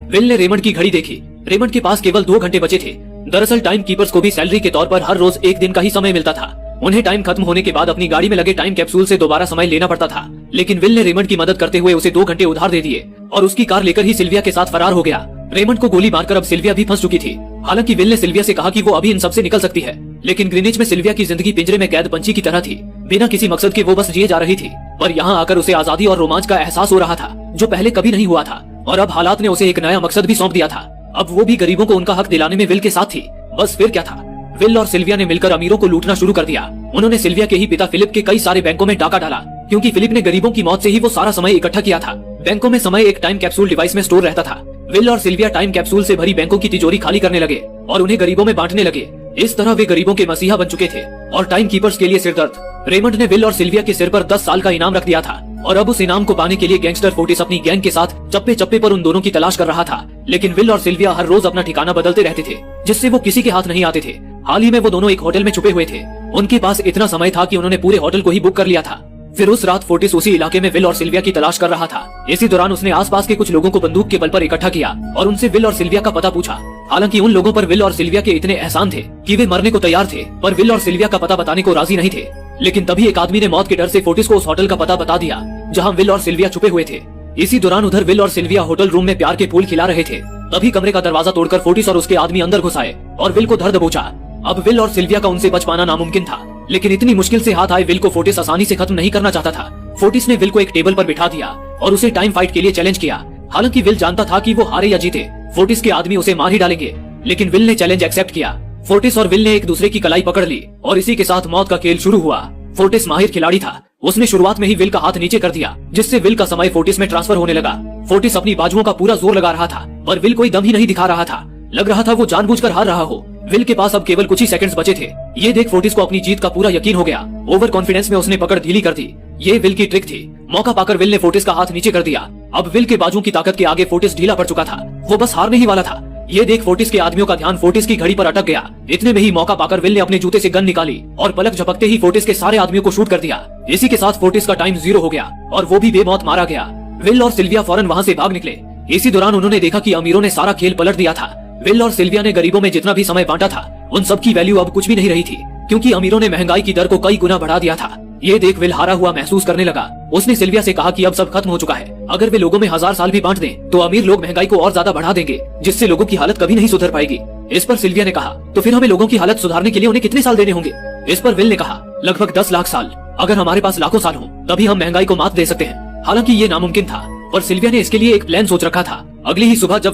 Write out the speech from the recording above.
Will ने Raymond की घड़ी देखी। रेमंड के पास केवल 2 घंटे बचे थे। दरअसल टाइम कीपर्स को भी सैलरी के तौर पर हर रोज 1 दिन का ही समय मिलता था। उन्हें टाइम खत्म होने के बाद अपनी गाड़ी में लगे टाइम कैप्सूल से दोबारा समय लेना पड़ता था। लेकिन विल ने रेमंड की मदद करते हुए उसे 2 घंटे उधार दे दिए और उसकी कार लेकर ही सिल्विया के साथ फरार हो गया। रेमंड को गोली मारकर अब सिल्विया भी फंस चुकी थी। हालांकि विल ने सिल्विया से कहा कि वो अभी इन सबसे निकल सकती है, लेकिन ग्रीनिच में सिल्विया की जिंदगी पिंजरे में कैद पंछी की तरह थी। बिना किसी मकसद के वो बस जिए जा रही थी, पर यहाँ आकर उसे आजादी और रोमांच का एहसास हो रहा था, जो पहले कभी नहीं हुआ था। और अब हालात ने उसे एक नया मकसद भी सौंप दिया था। अब वो भी गरीबों को उनका हक दिलाने में विल के साथ थी। बस फिर क्या था, विल और सिल्विया ने मिलकर अमीरों को लूटना शुरू कर दिया। उन्होंने सिल्विया के ही पिता फिलिप के कई सारे बैंकों में डाका डाला, क्योंकि फिलिप ने गरीबों की मौत से ही वो सारा समय इकट्ठा किया था। बैंकों में समय एक टाइम कैप्सूल डिवाइस में स्टोर रहता था। विल और सिल्विया टाइम कैप्सूल से भरी बैंकों की तिजोरी खाली करने लगे और उन्हें गरीबों में बांटने लगे। इस तरह वे गरीबों के मसीहा बन चुके थे और टाइम कीपर्स के लिए सिरदर्द। रेमंड ने विल और सिल्विया के सिर पर 10 साल का इनाम रख दिया था और अब उस इनाम को पाने के लिए गैंगस्टर फोर्टिस अपनी गैंग के साथ चप्पे चप्पे पर उन दोनों की तलाश कर रहा था। लेकिन विल और सिल्विया हर रोज अपना ठिकाना बदलते रहते थे, जिससे वो किसी के हाथ नहीं आते थे। हाल ही में वो दोनों एक होटल में छुपे हुए थे। उनके पास इतना समय था कि उन्होंने पूरे होटल को ही बुक कर लिया था। फिर उस रात फोर्टिस उसी इलाके में विल और सिल्विया की तलाश कर रहा था। इसी दौरान उसने आसपास के कुछ लोगों को बंदूक के बल पर इकट्ठा किया और उनसे विल और सिल्विया का पता पूछा। हालांकि उन लोगों पर विल और सिल्विया के इतने एहसान थे कि वे मरने को तैयार थे, पर विल और सिल्विया का पता बताने को राजी नहीं थे। लेकिन तभी एक आदमी ने मौत के डर से फोर्टिस को उस होटल का पता बता दिया जहाँ विल और सिल्विया छुपे हुए थे। इसी दौरान उधर विल और सिल्विया होटल रूम में प्यार के फूल खिला रहे थे। तभी कमरे का दरवाजा तोड़कर फोर्टिस और उसके आदमी अंदर घुस आए और विल को धर दबोचा। अब विल और सिल्विया का उनसे बच पाना नामुमकिन था, लेकिन इतनी मुश्किल से हाथ आए विल को फोर्टिस आसानी से खत्म नहीं करना चाहता था। फोर्टिस ने विल को एक टेबल पर बिठा दिया और उसे टाइम फाइट के लिए चैलेंज किया। हालांकि विल जानता था कि वो हारे या जीते, फोर्टिस के आदमी उसे मार ही डालेंगे, लेकिन विल ने चैलेंज एक्सेप्ट किया। फोर्टिस और विल ने एक दूसरे की कलाई पकड़ ली और इसी के साथ मौत का खेल शुरू हुआ। फोर्टिस माहिर खिलाड़ी था। उसने शुरुआत में ही विल का हाथ नीचे कर दिया, जिससे विल का समय फोर्टिस में ट्रांसफर होने लगा। फोर्टिस अपनी बाजुओं का पूरा जोर लगा रहा था, पर विल कोई दम ही नहीं दिखा रहा था। लग रहा था वो जानबूझकर हार रहा हो। विल के पास अब केवल कुछ ही सेकंड्स बचे थे। ये देख फोर्टिस को अपनी जीत का पूरा यकीन हो गया। ओवर कॉन्फिडेंस में उसने पकड़ ढीली कर दी। ये विल की ट्रिक थी। मौका पाकर विल ने फोर्टिस का हाथ नीचे कर दिया। अब विल के बाजू की ताकत के आगे फोर्टिस ढीला पड़ चुका था। वो बस हारने ही वाला था। ये देख फोर्टिस के आदमियों का ध्यान फोर्टिस की घड़ी पर अटक गया। इतने में ही मौका पाकर विल ने अपने जूते से गन निकाली और पलक झपकते ही फोर्टिस के सारे आदमियों को शूट कर दिया। इसी के साथ फोर्टिस का टाइम 0 हो गया और वो भी बेमौत मारा गया। विल और सिल्विया फौरन वहाँ से भाग निकले। इसी दौरान उन्होंने देखा कि अमीरों ने सारा खेल पलट दिया था। विल और सिल्विया ने गरीबों में जितना भी समय बांटा था, उन सब की वैल्यू अब कुछ भी नहीं रही थी, क्योंकि अमीरों ने महंगाई की दर को कई गुना बढ़ा दिया था। ये देख विल हारा हुआ महसूस करने लगा। उसने सिल्विया से कहा कि अब सब खत्म हो चुका है। अगर वे लोगों में 1000 साल भी बांट दें, तो अमीर लोग महंगाई को और ज्यादा बढ़ा देंगे, जिससे लोगों की हालत कभी नहीं सुधर पाएगी। इस पर सिल्विया ने कहा, तो फिर हमें लोगों की हालत सुधारने के लिए उन्हें कितने साल देने होंगे? इस पर विल ने कहा, लगभग 10 लाख साल। अगर हमारे पास लाखों साल हो, तभी हम महंगाई को मात दे सकते हैं। हालांकि ये नामुमकिन था, पर सिल्विया ने इसके लिए एक प्लान सोच रखा था। अगली ही सुबह जब